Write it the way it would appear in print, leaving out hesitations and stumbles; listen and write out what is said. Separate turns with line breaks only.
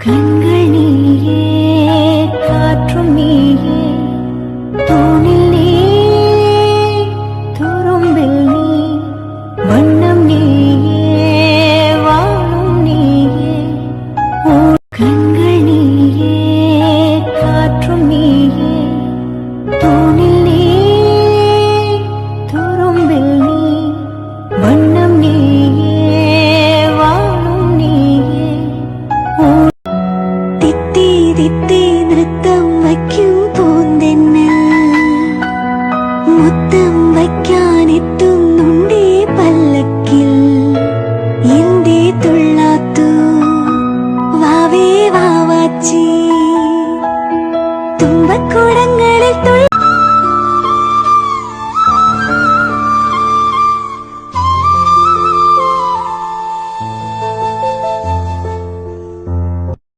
കൺകൾ നീയേ കാറ്റും നീയേ തൂണിൽ നീ തുറുമ്പിൽ നീ വണ്ണം നീയേ വാളും നീയേ കൺകൾ നീയേ കാറ്റും നീയേ തൂണിൽ നീ തുറുമ്പിൽ നീ വണ്ണം നീയേ വാളും നീയേ തിത്തി നൃത്തം വയ്ക്കും പൂന്തെന്നൽ മുത്തം വയ്ക്കാനെത്തുന്നുണ്ടേ പല്ലക്കിൽ എന്തേ തുള്ളാത്തു വാവേ വാവാച്ചി തുമ്പക്കുടങ്ങളിൽ